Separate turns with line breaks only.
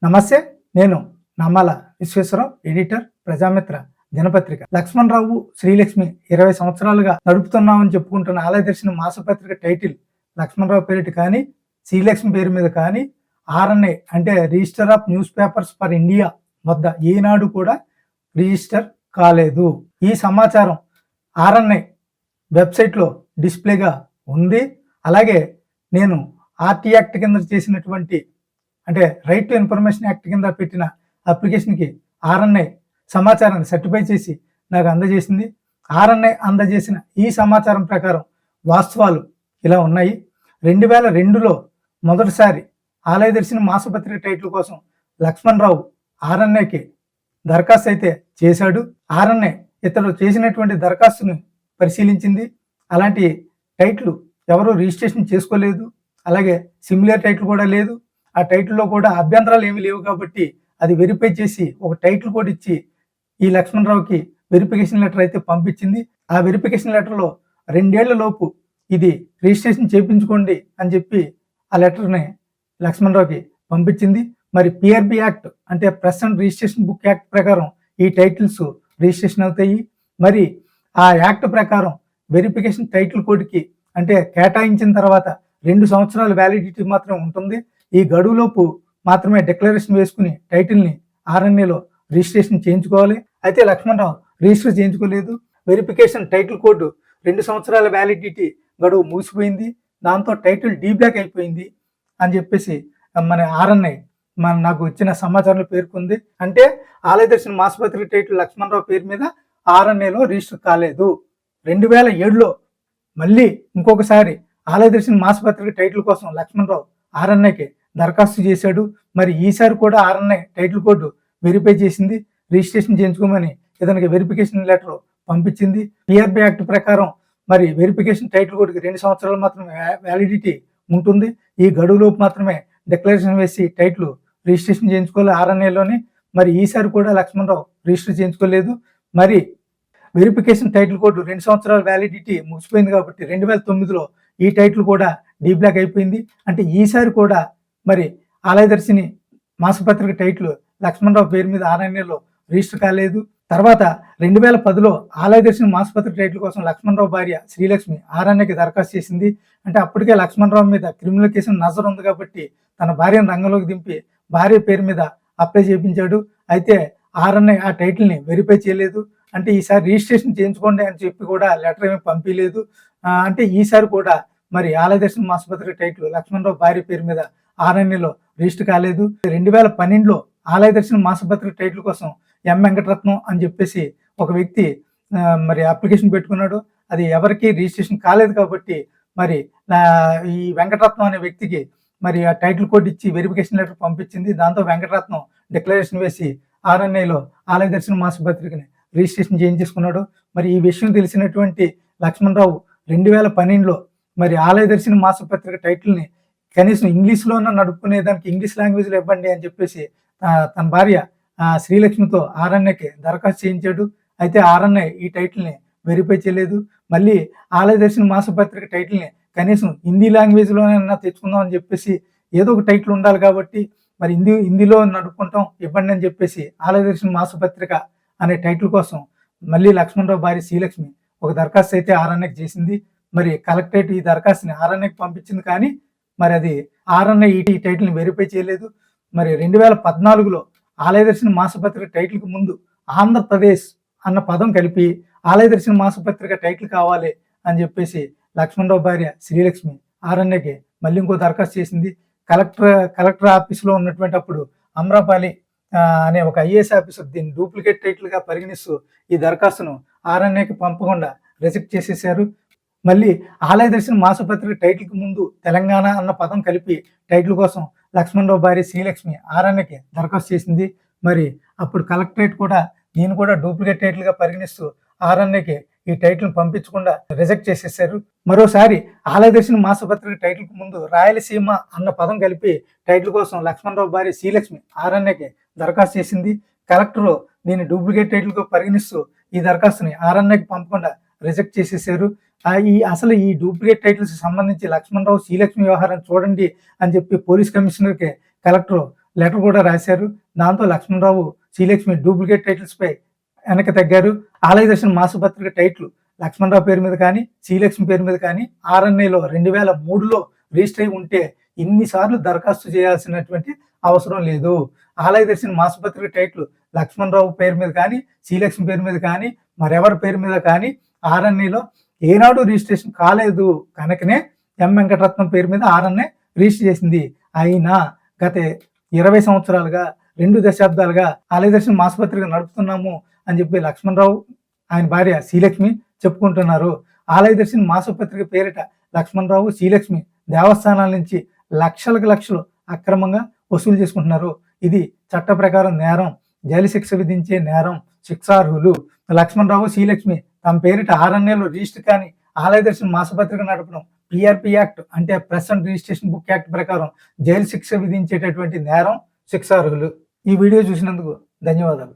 నమస్తే. నేను నమ్మాల విశ్వేశ్వరరావు, ఎడిటర్, ప్రజామిత్ర దినపత్రిక. లక్ష్మణరావు, శ్రీలక్ష్మి 20 సంవత్సరాలుగా నడుపుతున్నామని చెప్పుకుంటున్న ఆలయదర్శిని మాసపత్రిక టైటిల్ లక్ష్మణరావు పేరిట కానీ, శ్రీలక్ష్మి పేరు మీద కానీ ఆర్ఎన్ఐ అంటే register of news papers for India వద్ద ఏనాడు కూడా రిజిస్టర్ కాలేదు. ఈ సమాచారం ఆర్ఎన్ఐ వెబ్సైట్లో డిస్ప్లేగా ఉంది. అలాగే నేను ఆర్టీ యాక్ట్ కింద చేసినటువంటి అంటే రైట్ టు ఇన్ఫర్మేషన్ యాక్ట్ కింద పెట్టిన అప్లికేషన్కి ఆర్ఎన్ఐ సమాచారాన్ని సర్టిఫై చేసి నాకు అందజేసింది. ఆర్ఎన్ఐ అందజేసిన ఈ సమాచారం ప్రకారం వాస్తవాలు ఇలా ఉన్నాయి. 2002లో మొదటిసారి ఆలయదర్శిని మాసపత్రిక టైటిల్ కోసం లక్ష్మణరావు ఆర్ఎన్ఐకి దరఖాస్తు అయితే చేశాడు. ఆర్ఎన్ఐ ఇతడు చేసినటువంటి దరఖాస్తుని పరిశీలించింది. అలాంటి టైటిల్ ఎవరు రిజిస్ట్రేషన్ చేసుకోలేదు. అలాగే సిమిలర్ టైటిల్ కూడా లేదు. ఆ టైటిల్లో కూడా అభ్యంతరాలు ఏమీ లేవు కాబట్టి అది వెరిఫై చేసి ఒక టైటిల్ కూడా ఇచ్చి ఈ లక్ష్మణరావుకి వెరిఫికేషన్ లెటర్ అయితే పంపించింది. ఆ వెరిఫికేషన్ లెటర్లో 2 ఏళ్ల లోపు ఇది రిజిస్ట్రేషన్ చేయించుకోండి అని చెప్పి ఆ లెటర్ని లక్ష్మణరావుకి పంపించింది. మరి పిఆర్బి యాక్ట్ అంటే press and registration book act ప్రకారం ఈ టైటిల్స్ రిజిస్ట్రేషన్ అవుతాయి. మరి ఆ యాక్ట్ ప్రకారం వెరిఫికేషన్ టైటిల్ కోడ్కి అంటే కేటాయించిన తర్వాత 2 సంవత్సరాల వ్యాలిడిటీ మాత్రం ఉంటుంది. ఈ గడువులోపు మాత్రమే డిక్లరేషన్ వేసుకుని టైటిల్ని ఆర్ఎన్ఏలో రిజిస్ట్రేషన్ చేయించుకోవాలి. అయితే లక్ష్మణరావు రిజిస్టర్ చేయించుకోలేదు. వెరిఫికేషన్ టైటిల్ కోడ్ 2 సంవత్సరాల వ్యాలిడిటీ గడువు ముగిసిపోయింది. దాంతో టైటిల్ డీబ్లాక్ అయిపోయింది అని చెప్పేసి మన ఆర్ఎన్ఐ నాకు ఇచ్చిన సమాచారంలో పేర్కొంది. అంటే ఆలయదర్శిని మాసపత్రిక టైటిల్ లక్ష్మణరావు పేరు మీద ఆర్ఎన్ఏలో రిజిస్టర్ కాలేదు. 2007లో మళ్ళీ ఇంకొకసారి ఆలయదర్శిని మాసపత్రిక టైటిల్ కోసం లక్ష్మణరావు ఆర్ఎన్ఐకి దరఖాస్తు చేశాడు. మరి ఈసారి కూడా ఆర్ఎన్ఐ టైటిల్ కోడ్ వెరిఫై చేసింది. రిజిస్ట్రేషన్ చేయించుకోమని ఇతనికి వెరిఫికేషన్ లెటర్ పంపించింది. పిఆర్బి యాక్ట్ ప్రకారం మరి వెరిఫికేషన్ టైటిల్ కోడ్కి 2 సంవత్సరాలు మాత్రమే వ్యాలిడిటీ ఉంటుంది. ఈ గడువులోపు మాత్రమే డిక్లరేషన్ వేసి టైటిల్ రిజిస్ట్రేషన్ చేయించుకోవాలి ఆర్ఎన్ఐలోని. మరి ఈసారి కూడా లక్ష్మణరావు రిజిస్టర్ చేయించుకోలేదు. మరి వెరిఫికేషన్ టైటిల్ కోడ్ 2 సంవత్సరాల వ్యాలిడిటీ ముగిసిపోయింది కాబట్టి 2009లో ఈ టైటిల్ కూడా డీబ్లాక్ అయిపోయింది. అంటే ఈసారి కూడా మరి ఆలయదర్శిని మాసపత్రిక టైటిల్ లక్ష్మణరావు పేరు మీద ఆర్ఎన్ఏలో రిజిస్టర్ కాలేదు. తర్వాత 2010లో ఆలయదర్శిని మాసపత్రిక టైటిల్ కోసం లక్ష్మణరావు భార్య శ్రీలక్ష్మి ఆర్ఎన్ఏకి దరఖాస్తు చేసింది. అంటే అప్పటికే లక్ష్మణరావు మీద క్రిమినల్ కేసు నజర్ ఉంది కాబట్టి తన భార్యను రంగంలోకి దింపి భార్య పేరు మీద అప్లై చేయించాడు. అయితే ఆర్ఎన్ఐ ఆ టైటిల్ని వెరిఫై చేయలేదు. అంటే ఈసారి రిజిస్ట్రేషన్ చేయించుకోండి అని చెప్పి కూడా లెటర్ ఏమీ పంపించలేదు. అంటే ఈసారి కూడా మరి ఆలయదర్శిని మాసపత్రిక టైటిల్ లక్ష్మణరావు భార్య పేరు మీద ఆర్ఎన్ఏలో రిజిస్టర్ కాలేదు. 2012లో ఆలయదర్శిని మాసపత్రిక టైటిల్ కోసం ఎం వెంకటరత్నం అని చెప్పేసి ఒక వ్యక్తి మరి అప్లికేషన్ పెట్టుకున్నాడు. అది ఎవరికి రిజిస్ట్రేషన్ కాలేదు కాబట్టి మరి ఈ వెంకటరత్నం అనే వ్యక్తికి మరి ఆ టైటిల్ కోడ్ ఇచ్చి వెరిఫికేషన్ లెటర్ పంపించింది. దాంతో వెంకటరత్నం డిక్లరేషన్ వేసి ఆర్ఎన్ఐలో ఆలయదర్శిని మాసపత్రికని రిజిస్ట్రేషన్ చేయించేసుకున్నాడు. మరి ఈ విషయం తెలిసినటువంటి లక్ష్మణరావు 2012లో మరి ఆలయదర్శిని మాసపత్రిక టైటిల్ని కనీసం ఇంగ్లీష్లోనే నడుపుకునేదానికి ఇంగ్లీష్ లాంగ్వేజ్లో ఇవ్వండి అని చెప్పేసి తన భార్య శ్రీలక్ష్మితో ఆర్ఎన్ఐకి దరఖాస్తు చేయించాడు. అయితే ఆర్ఎన్ఐ ఈ టైటిల్ని వెరిఫై చేయలేదు. మళ్ళీ ఆలయదర్శిని మాసపత్రిక టైటిల్ని కనీసం హిందీ లాంగ్వేజ్లోనైనా తెచ్చుకుందాం అని చెప్పేసి ఏదో ఒక టైటిల్ ఉండాలి కాబట్టి మరి హిందీలో నడుపుకుంటాం ఇవ్వండి అని చెప్పేసి ఆలయదర్శిని మాసపత్రిక అనే టైటిల్ కోసం మళ్ళీ లక్ష్మణరావు భార్య శ్రీలక్ష్మి ఒక దరఖాస్తు అయితే ఆర్ఎన్ఐకి చేసింది. మరి కలెక్టరేట్ ఈ దరఖాస్తుని ఆర్ఎన్ఐకి పంపించింది. కానీ మరి అది ఆర్ఎన్ఐ ఈ టైటిల్ని వెరిఫై చేయలేదు. మరి 2014లో ఆలయదర్శిని మాసపత్రిక టైటిల్కి ముందు ఆంధ్రప్రదేశ్ అన్న పదం కలిపి ఆలయదర్శిని మాసపత్రిక టైటిల్ కావాలి అని చెప్పేసి లక్ష్మణరావు భార్య శ్రీలక్ష్మి ఆర్ఎన్ఐకి మళ్ళీ ఇంకో దరఖాస్తు చేసింది. కలెక్టర్ ఆఫీస్లో ఉన్నటువంటి అప్పుడు అమ్రపాలి అనే ఒక ఐఏఎస్ ఆఫీసర్ దీన్ని డూప్లికేట్ టైటిల్గా పరిగణిస్తూ ఈ దరఖాస్తును ఆర్ఎన్ఐకి పంపకుండా రిజెక్ట్ చేసేసారు. మళ్ళీ ఆలయదర్శిని మాసపత్రిక టైటిల్కి ముందు తెలంగాణ అన్న పదం కలిపి టైటిల్ కోసం లక్ష్మణరావు భార్య శ్రీలక్ష్మి ఆర్ఎన్ఐకి దరఖాస్తు చేసింది. మరి అప్పుడు కలెక్టరేట్ కూడా దీన్ని కూడా డూప్లికేట్ టైటిల్గా పరిగణిస్తూ ఆర్ఎన్ఐకి ఈ టైటిల్ని పంపించకుండా రిజెక్ట్ చేసేసారు. మరోసారి ఆలయదర్శిని మాసపత్రిక టైటిల్కి ముందు రాయలసీమ అన్న పదం కలిపి టైటిల్ కోసం లక్ష్మణరావు భార్య శ్రీలక్ష్మి ఆర్ఎన్ఐకి దరఖాస్తు చేసింది. కలెక్టర్ దీన్ని డూప్లికేట్ టైటిల్గా పరిగణిస్తూ ఈ దరఖాస్తుని ఆర్ఎన్ఐకి పంపకుండా రిజెక్ట్ చేసేసారు. అసలు ఈ డూప్లికేట్ టైటిల్స్ సంబంధించి లక్ష్మణరావు శ్రీలక్ష్మి వ్యవహారం చూడండి అని చెప్పి పోలీస్ కమిషనర్కి కలెక్టర్ లెటర్ కూడా రాశారు. దాంతో లక్ష్మణరావు శ్రీలక్ష్మి డూప్లికేట్ టైటిల్స్ పై వెనక్కి తగ్గారు. ఆలయ దర్శనం మాసపత్రిక టైటిల్ లక్ష్మణరావు పేరు మీద కానీ శ్రీలక్ష్మి పేరు మీద కానీ RNAలో 2003లో రిజిస్టర్ అయి ఉంటే ఇన్నిసార్లు దరఖాస్తు చేయాల్సినటువంటి అవసరం లేదు. ఆలయ దర్శనం మాసపత్రిక టైటిల్ లక్ష్మణరావు పేరు మీద కానీ శ్రీలక్ష్మి పేరు మీద కానీ మరెవరి పేరు మీద కానీ RNAలో ఏనాడు రిజిస్ట్రేషన్ కాలేదు కనుకనే ఎం వెంకటరత్నం పేరు మీద RNA రిజిస్టర్ చేసింది. అయినా గత 20 సంవత్సరాలుగా 2 దశాబ్దాలుగా ఆలయ దర్శనం మాసపత్రిక నడుపుతున్నాము అని చెప్పి లక్ష్మణరావు ఆయన భార్య శ్రీలక్ష్మి చెప్పుకుంటున్నారు. ఆలయ దర్శనం మాసపత్రిక పేరిట లక్ష్మణరావు శ్రీలక్ష్మి దేవస్థానాల నుంచి లక్షలకు లక్షలు అక్రమంగా వసూలు చేసుకుంటున్నారు. ఇది చట్ట ప్రకారం నేరం, జైలు శిక్ష విధించే నేరం, శిక్షార్హులు. లక్ష్మణరావు శ్రీలక్ష్మి తమ పేరిట RNAలో రిజిస్టర్ కానీ ఆలయ దర్శనం మాసపత్రిక నడపడం PRP యాక్ట్ అంటే press and registration book act ప్రకారం జైలు శిక్ష విధించేటటువంటి నేరం, శిక్షార్హులు. ఈ వీడియో చూసినందుకు ధన్యవాదాలు.